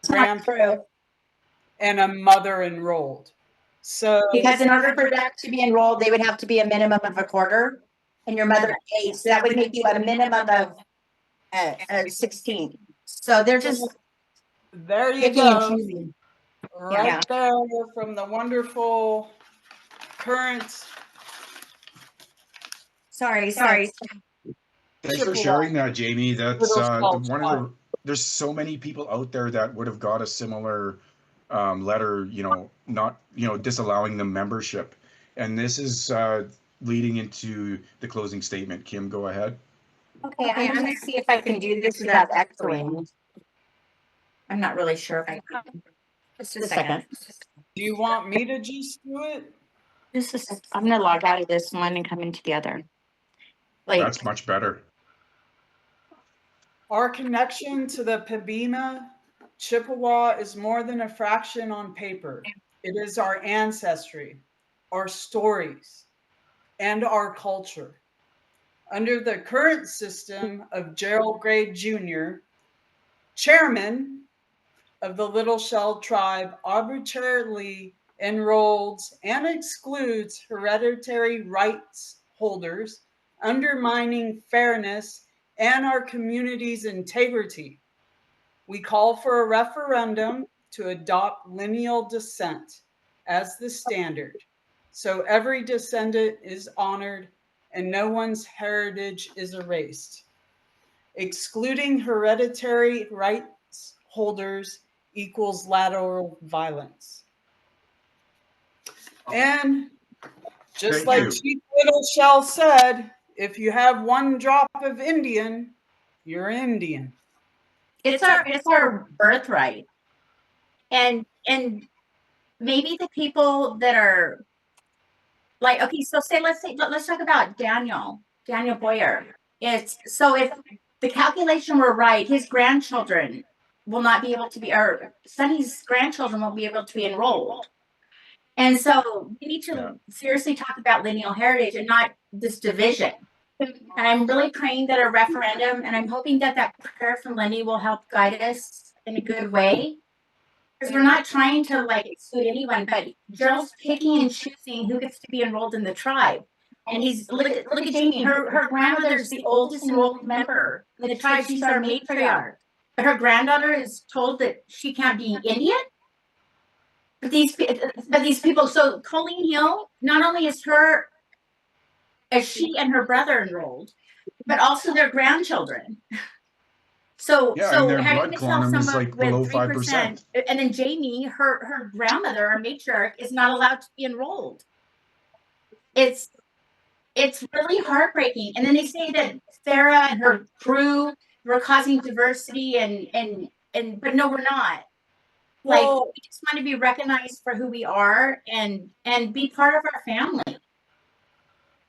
not grandparent true. and a mother enrolled. So Because in order for them to be enrolled, they would have to be a minimum of a quarter, and your mother 8. So that would make you a minimum of 16. So they're just there you picking and go, choosing. right Yeah. there from the wonderful current Sorry. Thanks for Chippewa sharing that, Jamie. That's Little Shell one of Tribe. there's so many people out there that would have got a similar letter, not, disallowing them membership. And this is leading into the closing statement. Kim, go ahead. Okay, I'm going to see if I can do this without echoing. I'm not really sure if I can. Just a second. Do you want me to just do it? I'm going to log out of this one and come into the other. That's much better. Our connection to the Pembina Chippewa is more than a fraction on paper. It is our ancestry, our stories, and our culture. Under the current system of Gerald Gray Jr., chairman of the Little Shell tribe, arbitrarily enrolls and excludes hereditary rights holders, undermining fairness and our community's integrity. We call for a referendum to adopt lineal descent as the standard, so every descendant is honored and no one's heritage is erased. Excluding hereditary rights holders equals lateral violence. And just like Chief Little Shell said, if you have one drop of Indian, you're Indian. It's our birthright. And maybe the people that are like, okay, so let's talk about Daniel Boyer. If the calculation were right, his grandchildren will not be able to be, or Sonny's grandchildren won't be able to be enrolled. And so we need to seriously talk about lineal heritage and not this division. And I'm really praying that a referendum, and I'm hoping that prayer from Lenny will help guide us in a good way. Because we're not trying to exclude anyone, but Gerald's picking and choosing who gets to be enrolled in the tribe. And he's look at Jamie. Her grandmother's the oldest enrolled member in the tribe. She's our matriarch. But her granddaughter is told that she can't be Indian. But these people. So Colleen Hill, not only is she and her brother enrolled, but also their grandchildren. So and their having blood to tell quantum is someone like below 5%. And then Jamie, her grandmother, our matriarch, is not allowed to be enrolled. It's really heartbreaking. And then they say that Sarah and her crew were causing diversity, but no, we're not. We just want to be recognized for who we are and be part of our family.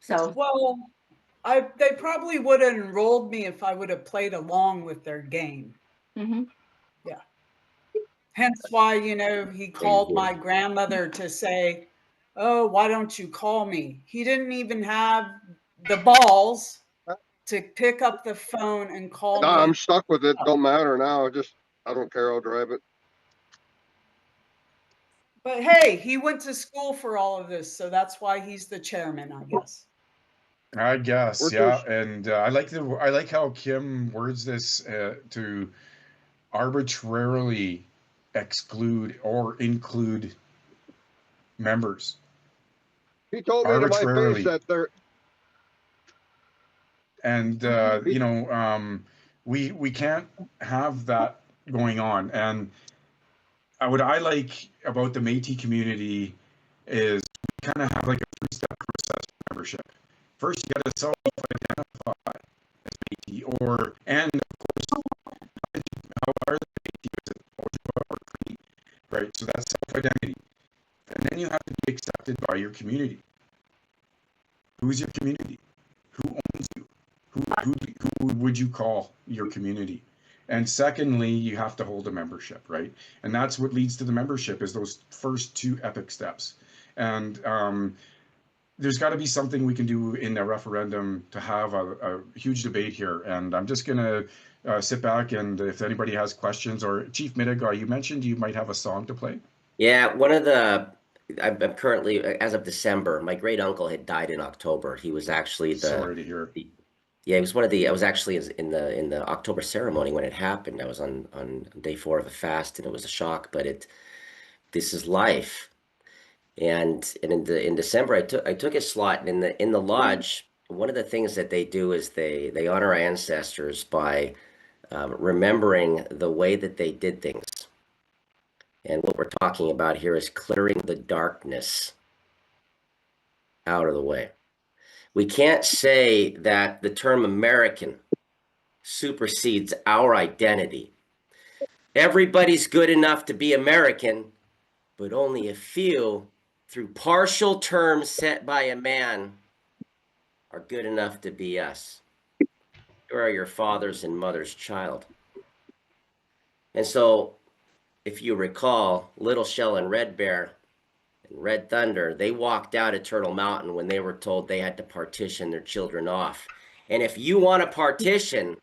So they probably would have enrolled me if I would have played along with their game. Mm-hmm. Yeah. Hence why, he called my grandmother to say, "Oh, why don't you call me?" He didn't even have the balls to pick up the phone and call me. I'm stuck with it. Don't matter now. I don't care. I'll drive it. But hey, he went to school for all of this, so that's why he's the chairman, I guess. I guess, yeah. And I like how Kim words this to arbitrarily exclude or include members. He told me to my face that they're. And we can't have that going on. And what I like about the Métis community is we kind of have like a three-step process for membership. First, you got to self-identify as Métis, and of course, how are the Métis or Cree, right? So that's self-identity, and then you have to be accepted by your community. Who's your community? Who owns you? Who would you call your community? And secondly, you have to hold a membership, right? And that's what leads to the membership, is those first two epic steps. And there's got to be something we can do in the referendum to have a huge debate here. And I'm just going to sit back, and if anybody has questions, or Chief Midegah, you mentioned you might have a song to play. Yeah, I'm currently, as of December, my great uncle had died in October. He was actually Sorry to hear. Yeah, he was one of the. I was actually in the October ceremony when it happened. I was on day 4 of a fast, and it was a shock. But this is life. And in December, I took a slot, and in the lodge. One of the things that they do is they honor our ancestors by remembering the way that they did things. And what we're talking about here is clearing the darkness out of the way. We can't say that the term American supersedes our identity. Everybody's good enough to be American, but only a few, through partial terms set by a man, are good enough to be us. You are your father's and mother's child. And so, if you recall, Little Shell and Red Bear and Red Thunder, they walked out of Turtle Mountain when they were told they had to partition their children off. And if you want to partition,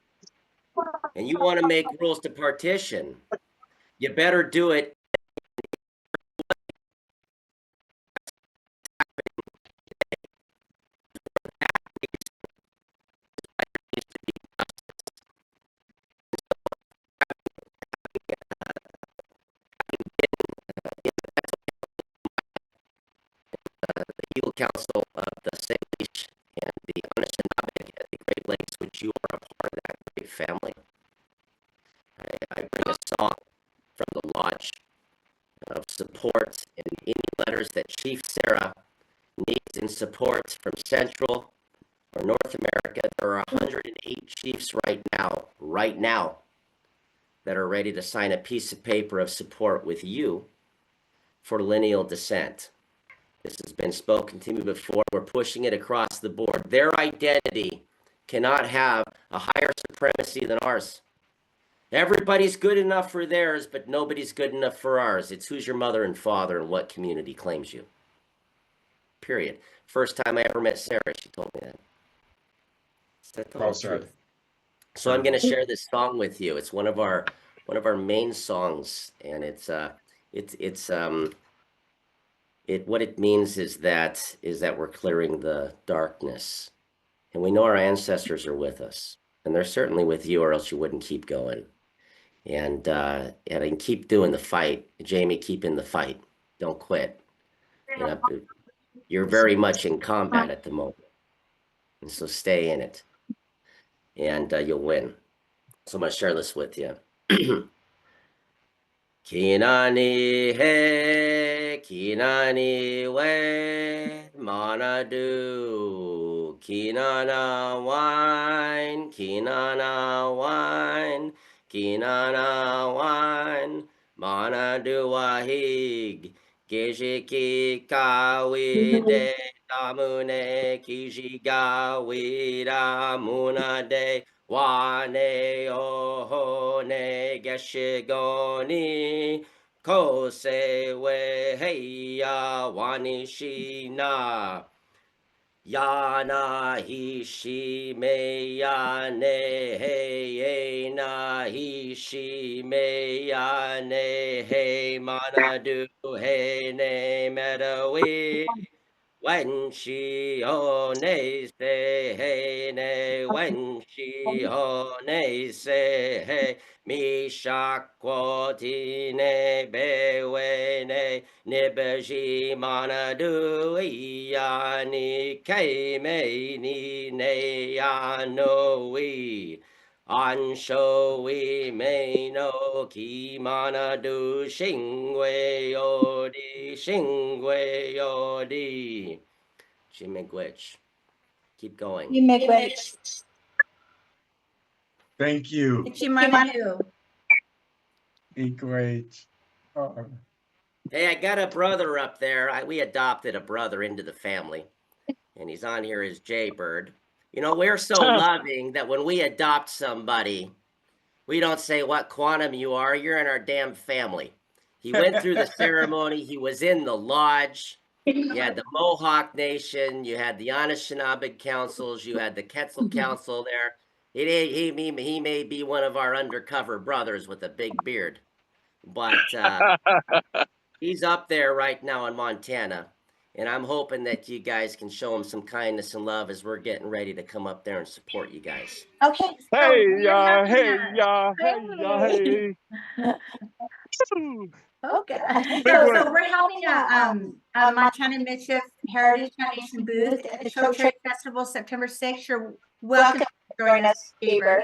and you want to make rules to partition, you better do it. The Legal Council of the Salish and the Anishinaabe at the Great Lakes, which you are a part of that great family. I bring a song from the lodge of support and any letters that Chief Sarah needs in support from Central or North America. There are 108 chiefs right now, that are ready to sign a piece of paper of support with you for lineal descent. This has been spoken to me before. We're pushing it across the board. Their identity cannot have a higher supremacy than ours. Everybody's good enough for theirs, but nobody's good enough for ours. It's who's your mother and father and what community claims you. Period. First time I ever met Sarah, she told me that. That's the whole truth. So I'm going to share this song with you. It's one of our main songs, and what it means is that we're clearing the darkness, and we know our ancestors are with us, and they're certainly with you, or else you wouldn't keep going. And keep doing the fight, Jamie. Keep in the fight. Don't quit. You're very much in combat at the moment, and so stay in it, and you'll win. So I'm gonna share this with you. Kinani he, kinani we, manadu, kinana wine, kinana wine, kinana wine, manadu wahig, gejiki kawide, tamune kijigawida munade. Wane ohone geshigoni kose we heya wanishina yana hishi meyane hey na hishi meyane hey manadu hey ne medawi. When she hone say hey ne, when she hone say hey, mi shakwoti ne bewe ne, nibeji manadu yani kame ni ne yanoi. Ansho we may no ki manadu shingwe yodi. Miigwech. Keep going. Thank you. Great. Hey, I got a brother up there. We adopted a brother into the family, and he's on here as Jaybird. You know, we're so loving that when we adopt somebody, we don't say what quantum you are. You're in our damn family. He went through the ceremony. He was in the lodge. You had the Mohawk Nation. You had the Anishinaabe councils. You had the Quetzal Council there. He may be one of our undercover brothers with a big beard, but he's up there right now in Montana, and I'm hoping that you guys can show him some kindness and love as we're getting ready to come up there and support you guys. Okay. So Hey, we're having hey, a- hey. Okay. Big So one. we're having a Montana Midship Heritage Foundation booth at the Show Trade Festival September 6th. You're welcome to join us, Gaber.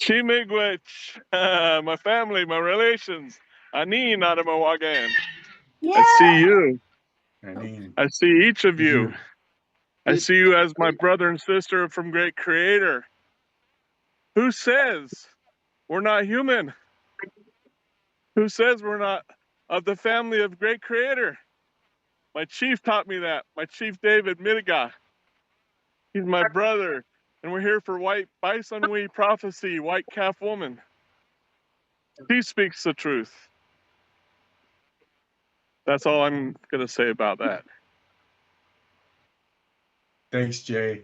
Chimigwich, my family, my relations. Anin Adamawagan. Yeah. I see you. I mean, I see each of you. you. I see you as my brother and sister from Great Creator. Who says we're not human? Who says we're not of the family of Great Creator? My chief taught me that. My chief David Midegah. He's my brother. And we're here for White Bison Wee Prophecy, White Calf Woman. She speaks the truth. That's all I'm going to say about that. Thanks, Jay.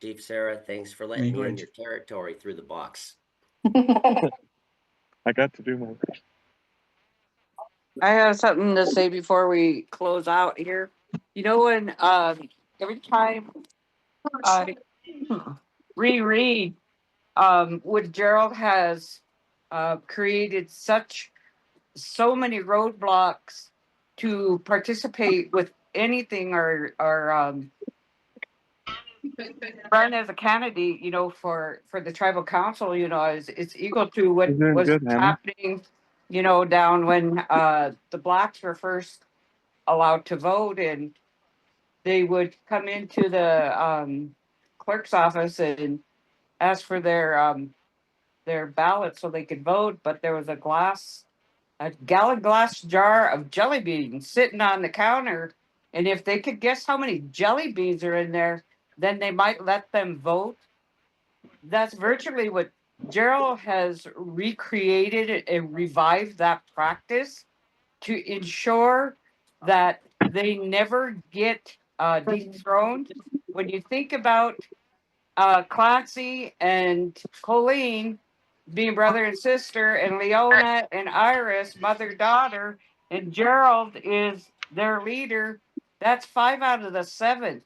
Chief Sarah, thanks for letting me in Language. your territory through the box. I got to do my best. I have something to say before we close out here. You know, when every time I reread what Gerald has created so many roadblocks to participate with anything or run as a candidate, you know, for the tribal council, you know, it's equal to what You're doing was good, Hannah. happening, you know, down when the blacks were first allowed to vote, and they would come into the clerk's office and ask for their ballot so they could vote, but there was a gallon glass jar of jelly beans sitting on the counter, and if they could guess how many jelly beans are in there, then they might let them vote. That's virtually what Gerald has recreated and revived that practice to ensure that they never get dethroned. When you think about Clancy and Colleen being brother and sister, and Leona and Iris, mother daughter, and Gerald is their leader, that's 5 out of the 7.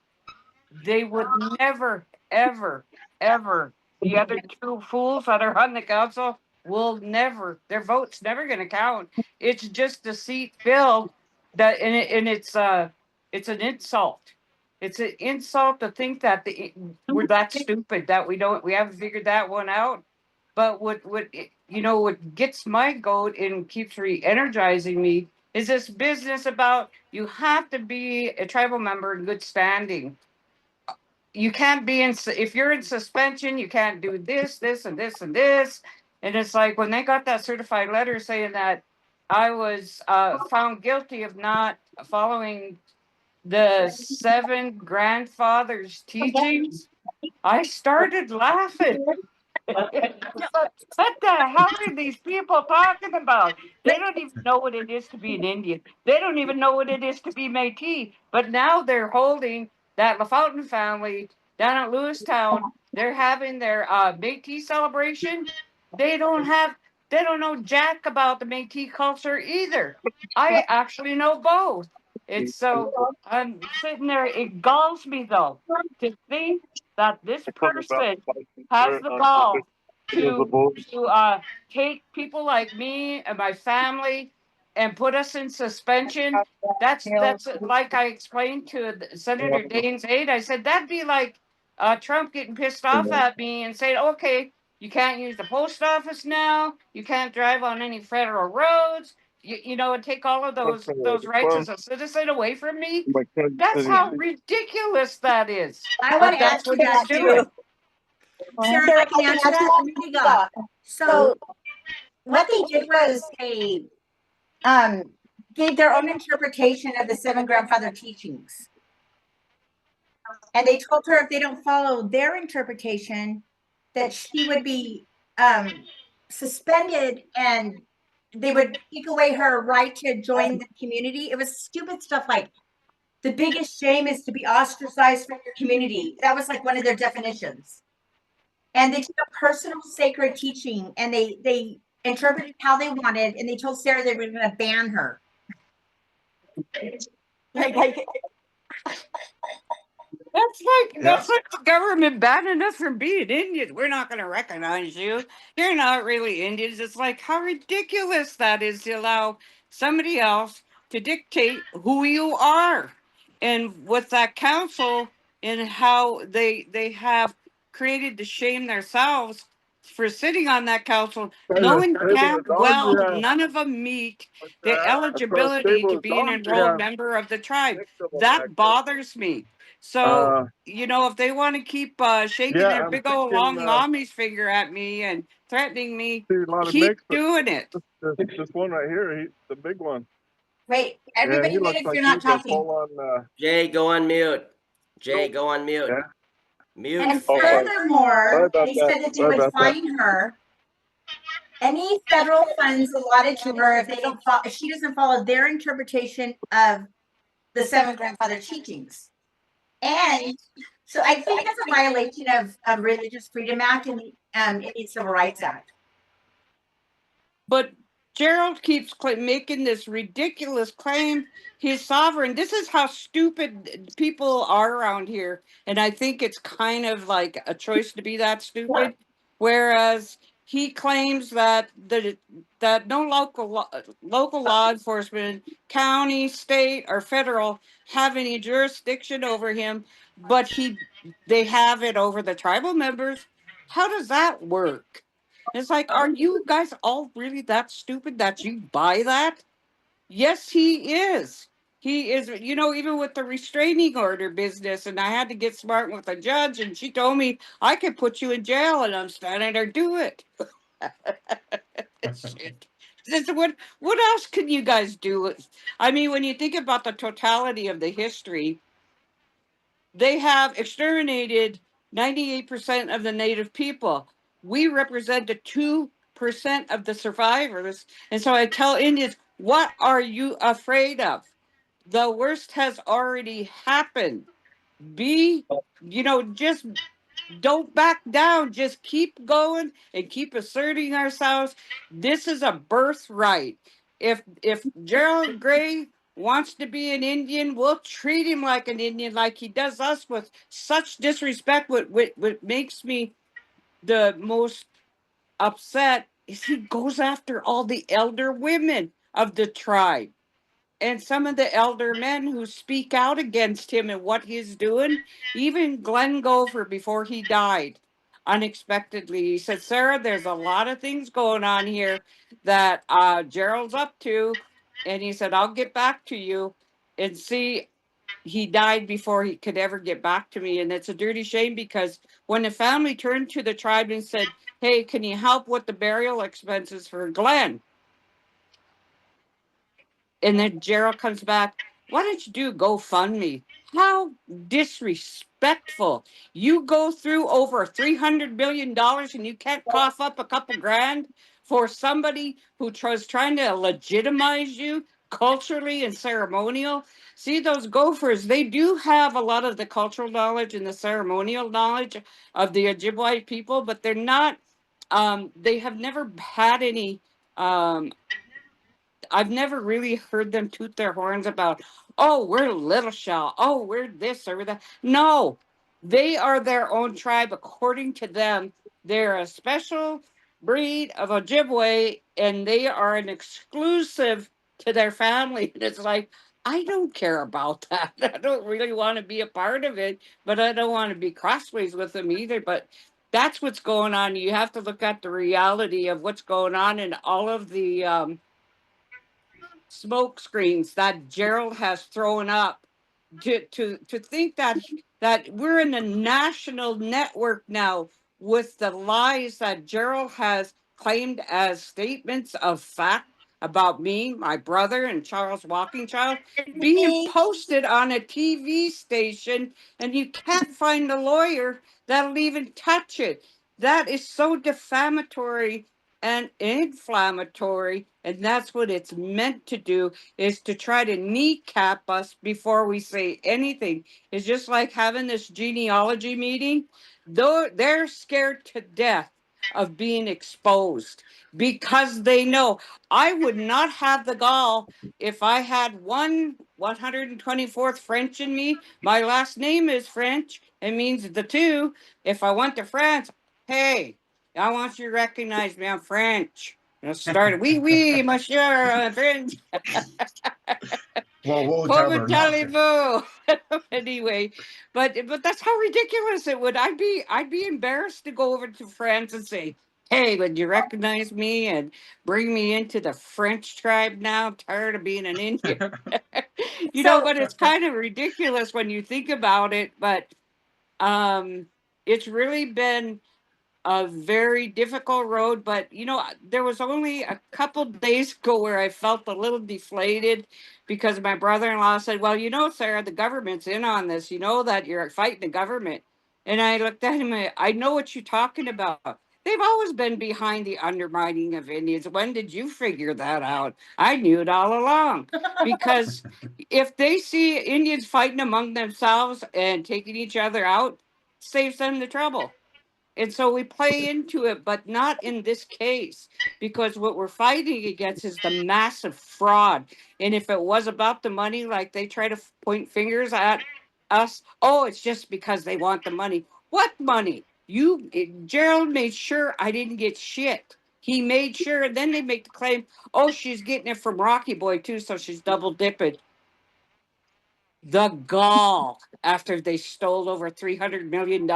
They would never, ever, ever. The other 2 fools that are on the council will never. Their vote's never going to count. It's just a seat filled. And it's an insult. It's an insult to think that we're that stupid that we haven't figured that one out. But what gets my goat and keeps re-energizing me is this business about you have to be a tribal member in good standing. You can't be if you're in suspension, you can't do this, this, and this, and this. And it's like when they got that certified letter saying that I was found guilty of not following the 7 grandfathers' teachings, I started laughing. What the hell are these people talking about? They don't even know what it is to be an Indian. They don't even know what it is to be Métis. But now they're holding that LaFountain family down at Lewistown. They're having their Métis celebration. They don't know jack about the Métis culture either. I actually know both. It's so I'm sitting there. It galls me though to think that this person has the gall to take people like me and my family and put us in suspension. That's like I explained to Senator Daines Aide. I said that'd be like Trump getting pissed off at me and saying, "Okay, you can't use the post office now. You can't drive on any federal roads. And take all of those rights as a citizen away from me." That's how ridiculous that is. I want to That's answer what that he's doing. too. Sarah, if I can answer that, let me go. So what they did was they gave their own interpretation of the 7 grandfather teachings. And they told her if they don't follow their interpretation, that she would be suspended and they would take away her right to join the community. It was stupid stuff like the biggest shame is to be ostracized from your community. That was like one of their definitions. And they took a personal sacred teaching and they interpreted how they wanted, and they told Sarah they were going to ban her. Like, That's like the government banning us from being Indians. We're not going to recognize you. You're not really Indians. It's like how ridiculous that is to allow somebody else to dictate who you are. And with that council and how they have created to shame themselves for sitting on that council, knowing damn well none of them meet the eligibility to be an enrolled member of the tribe. That bothers me. So, if they want to keep shaking Yeah, their I'm big old thinking, long mommy's finger at me and threatening me, see a lot of keep mix, but doing it. this one right here, the big one. wait, Yeah, everybody he mute looks if like you're not he's a talking. full-on. Jay, go on mute. Jay, go on mute. Yeah. Mute. And Oh, sorry. Sorry furthermore, about they that. said that they Sorry would about that. fine her any federal funds allotted to her if she doesn't follow their interpretation of the seven grandfather teachings. And so I think that's a violation of Religious Freedom Act and the Civil Rights Act. But Gerald keeps making this ridiculous claim he's sovereign. This is how stupid people are around here. And I think it's kind of like a choice to be that stupid. Whereas he claims that that no local law enforcement, county, state, or federal have any jurisdiction over him, but they have it over the tribal members. How does that work? It's like, are you guys all really that stupid that you buy that? Yes, he is. He is, even with the restraining order business, and I had to get smart with a judge, and she told me I could put you in jail, and I'm standing there, do it. Shit. What else can you guys do? I mean, when you think about the totality of the history, they have exterminated 98% of the native people. We represent the 2% of the survivors. And so I tell Indians, what are you afraid of? The worst has already happened. Just don't back down. Just keep going and keep asserting ourselves. This is a birthright. If Gerald Gray wants to be an Indian, we'll treat him like an Indian, like he does us with such disrespect. What makes me the most upset is he goes after all the elder women of the tribe and some of the elder men who speak out against him and what he's doing. Even Glenn Gopher, before he died unexpectedly, he said, Sarah, there's a lot of things going on here that Gerald's up to. And he said, I'll get back to you. And see, he died before he could ever get back to me. And it's a dirty shame because when the family turned to the tribe and said, hey, can you help with the burial expenses for Glenn? And then Gerald comes back, why don't you do GoFundMe? How disrespectful. You go through over $300 million and you can't cough up a couple grand for somebody who was trying to legitimize you culturally and ceremonial. See, those Gophers, they do have a lot of the cultural knowledge and the ceremonial knowledge of the Ojibwe people, but they're not, they have never had any I've never really heard them toot their horns about, oh, we're Little Shell. Oh, we're this or that. No, they are their own tribe. According to them, they're a special breed of Ojibwe and they are an exclusive to their family. And it's like, I don't care about that. I don't really want to be a part of it, but I don't want to be crossways with them either. But that's what's going on. You have to look at the reality of what's going on in all of the smoke screens that Gerald has thrown up to think that we're in a national network now with the lies that Gerald has claimed as statements of fact about me, my brother, and Charles Walkingchild being posted on a TV station, and you can't find a lawyer that'll even touch it. That is so defamatory and inflammatory, and that's what it's meant to do, is to try to kneecap us before we say anything. It's just like having this genealogy meeting. Though they're scared to death of being exposed because they know. I would not have the gall if I had 124th French in me. My last name is French. It means the two. If I went to France, hey, I want you to recognize me. I'm French. Let's start. Oui, oui, monsieur, French. Well, we'll Comment cover not. allez-vous? Anyway, but that's how ridiculous it would. I'd be embarrassed to go over to France and say, "Hey, would you recognize me and bring me into the French tribe now? I'm tired of being an Indian." But it's kind of ridiculous when you think about it. But it's really been a very difficult road, but there was only a couple days ago where I felt a little deflated because my brother-in-law said, "Well, Sarah, the government's in on this. You know that you're fighting the government." And I looked at him and I know what you're talking about. They've always been behind the undermining of Indians. When did you figure that out? I knew it all along. Because if they see Indians fighting among themselves and taking each other out, saves them the trouble. And so we play into it, but not in this case, because what we're fighting against is the massive fraud. And if it was about the money, like they try to point fingers at us, oh, it's just because they want the money. What money? Gerald made sure I didn't get shit. He made sure, and then they make the claim, oh, she's getting it from Rocky Boy too, so she's double dipping. The gall after they stole over $300 million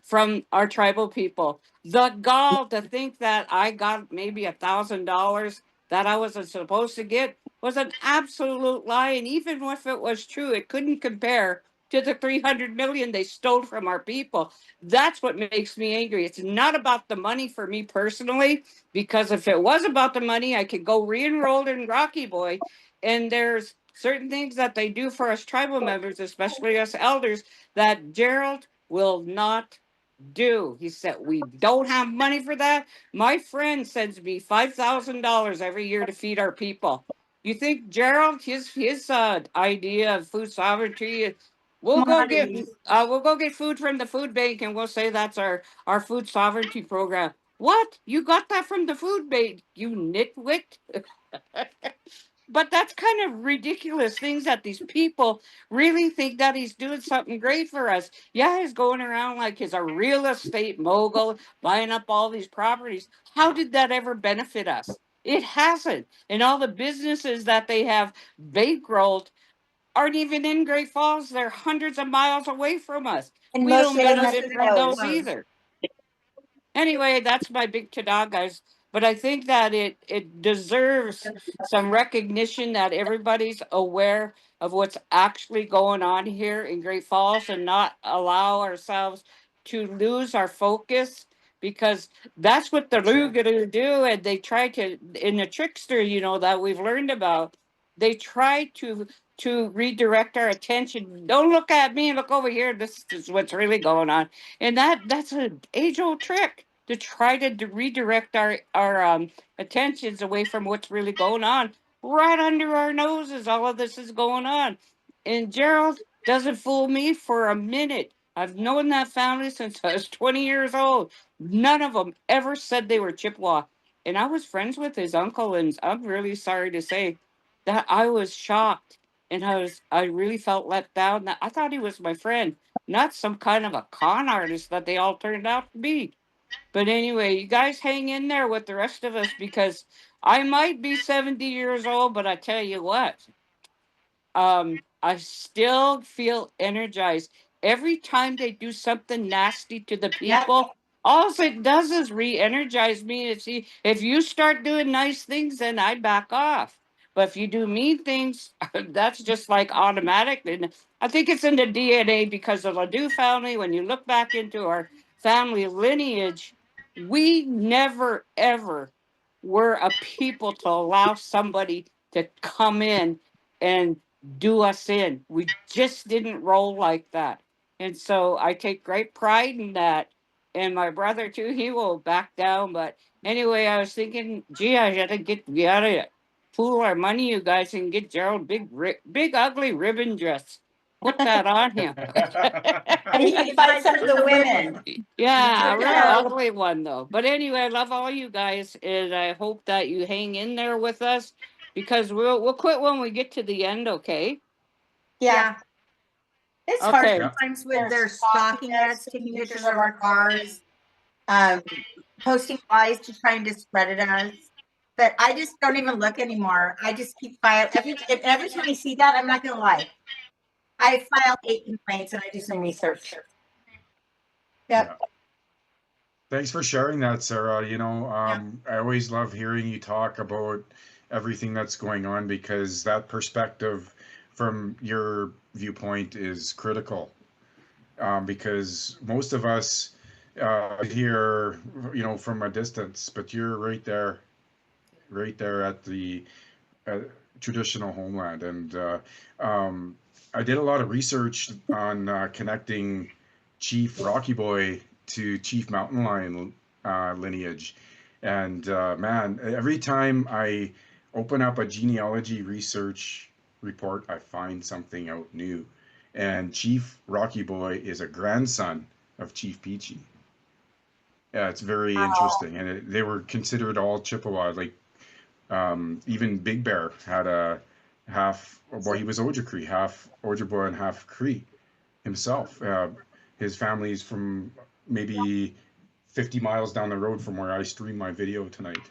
from our tribal people. The gall to think that I got maybe $1,000 that I wasn't supposed to get was an absolute lie. And even if it was true, it couldn't compare to the 300 million they stole from our people. That's what makes me angry. It's not about the money for me personally, because if it was about the money, I could go re-enroll in Rocky Boy. And there's certain things that they do for us tribal members, especially us elders, that Gerald will not do. He said, we don't have money for that. My friend sends me $5,000 every year to feed our people. You think Gerald, his idea of food sovereignty, we'll go get food from the food bank and we'll say that's our food sovereignty program. What? You got that from the food bank, you nitwit? But that's kind of ridiculous things that these people really think that he's doing something great for us. Yeah, he's going around like he's a real estate mogul, buying up all these properties. How did that ever benefit us? It hasn't. And all the businesses that they have bankrolled aren't even in Great Falls. They're hundreds of miles away from us. And We don't most of them benefit from those either. Anyway, that's my big ta-da, guys. But I think that it deserves some recognition that everybody's aware of what's actually going on here in Great Falls and not allow ourselves to lose our focus, because that's what the Lugadoo do. And they try to, in the trickster, that we've learned about, they try to redirect our attention. Don't look at me, look over here. This is what's really going on. And that's an age-old trick to try to redirect our attentions away from what's really going on. Right under our noses, all of this is going on. And Gerald doesn't fool me for a minute. I've known that family since I was 20 years old. None of them ever said they were Chippewa. And I was friends with his uncle, and I'm really sorry to say that I was shocked. And I really felt let down. I thought he was my friend, not some kind of a con artist that they all turned out to be. But anyway, you guys hang in there with the rest of us, because I might be 70 years old, but I tell you what, I still feel energized. Every time they do something nasty to the people, all it does is re-energize me. See, if you start doing nice things, then I back off. But if you do mean things, that's just like automatic. And I think it's in the DNA because of the Ledoux family. When you look back into our family lineage, we never, ever were a people to allow somebody to come in and do us in. We just didn't roll like that. And so I take great pride in that. And my brother too, he will back down, but Anyway, I was thinking, gee, we gotta pool our money, you guys, and get Gerald big ugly ribbon dress. Put that on him. And he can find some of the women. Yeah, a real Yeah. ugly one though. But anyway, I love all you guys, and I hope that you hang in there with us, because we'll quit when we get to the end, okay? Yeah. It's Okay. hard Yeah. sometimes with their stalking ads, taking pictures of our cars, posting lies to try and discredit us. But I just don't even look anymore. I just keep filing. Every time I see that, I'm not gonna lie. I file 8 complaints and I do some research. Yep. Yeah. Thanks for sharing that, Sarah. I always love hearing you talk about everything that's going on, because that perspective from your viewpoint is critical. Because most of us hear, from a distance, but you're right there at the traditional homeland. And I did a lot of research on connecting Chief Rocky Boy to Chief Mountain Lion lineage. And man, every time I open up a genealogy research report, I find something out new. And Chief Rocky Boy is a grandson of Chief Peachy. Yeah, it's very interesting. And they were considered all Chippewa. Like even Big Bear had he was Ojibwe, half Ojibwe and half Cree himself. His family's from maybe 50 miles down the road from where I stream my video tonight,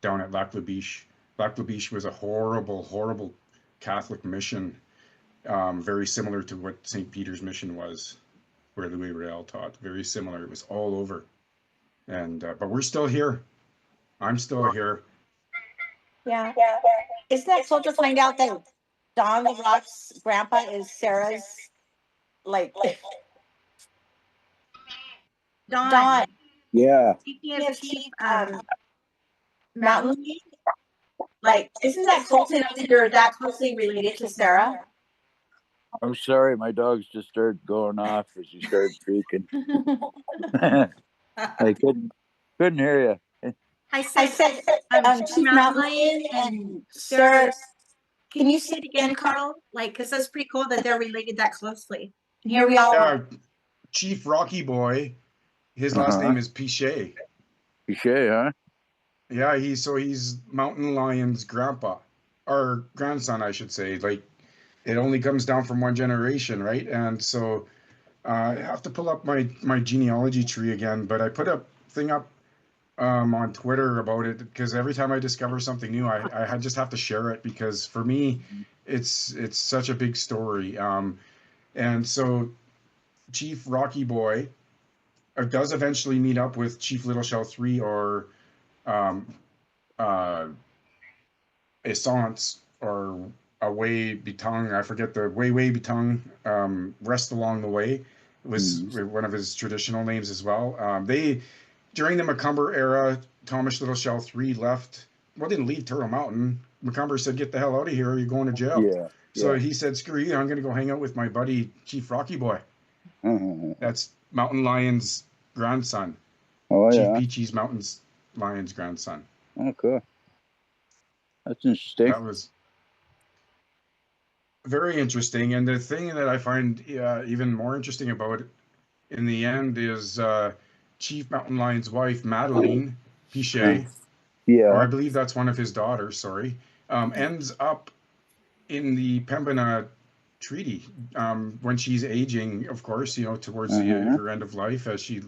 down at Lac La Biche. Lac La Biche was a horrible, horrible Catholic mission, very similar to what St. Peter's mission was, where Louis Riel taught. Very similar. It was all over. And but we're still here. I'm still here. Yeah. Isn't that cool to find out that Don the Rock's grandpa is Sarah's, like, Don. Yeah. Speaking of Chief Mountain Lion, like, isn't that cool to know that you're that closely related to Sarah? I'm sorry, my dogs just started going off as you started speaking. I couldn't hear you. I said Chief Mountain Lion and Sarah. Can you say it again, Carl? Like, because that's pretty cool that they're related that closely. And here we all are. Chief Rocky Boy, his last name is Pichet. Pichet, huh? Yeah, he's Mountain Lion's grandpa, or grandson, I should say. Like, it only comes down from one generation, right? And so I have to pull up my genealogy tree again, but I put a thing up on Twitter about it, because every time I discover something new, I just have to share it, because for me, it's such a big story. And so Chief Rocky Boy does eventually meet up with Chief Little Shell 3, or Essence, or Away Bitang. I forget the Way Bitang. Rest Along the Way was one of his traditional names as well. During the Macomber era, Thomas Little Shell 3 didn't leave Turtle Mountain. Macomber said, "Get the hell out of here, or you're going to jail." Yeah. So he said, "Screw you, I'm going to go hang out with my buddy, Chief Rocky Boy." That's Mountain Lion's grandson. Oh, Chief yeah. Peachy's Mountain Lion's grandson. Oh, cool. That's interesting. That was very interesting. And the thing that I find even more interesting about it in the end is Chief Mountain Lion's wife, Madeline Pichet, or I believe that's one of his daughters, sorry, ends up in the Pembina Treaty when she's aging, of course, towards her end of life, as she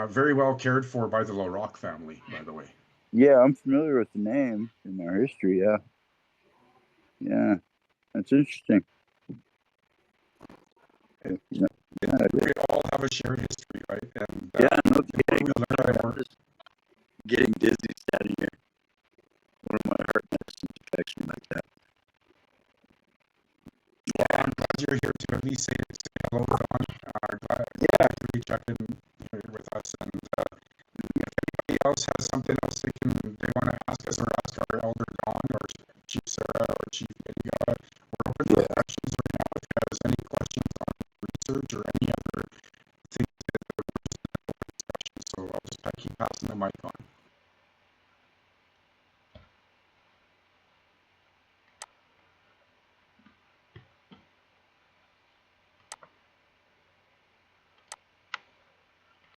very well cared for by the LaRock family, by the way. Yeah, I'm familiar with the name in their history, yeah. Yeah, that's interesting. We all have a shared history, right? And no kidding. I'm just getting dizzy standing here. One of my heart medicines affects me like that. Yeah, I'm glad you're here to at least say hello, Don. Glad you checked in with us. And if anybody else has something else they want to ask us, or ask our Elder Don, or Chief Sarah, or Chief Midegah, we're open for questions right now. If you have any questions on research or any other things that we're just in a discussion, so I'll just keep passing the mic on.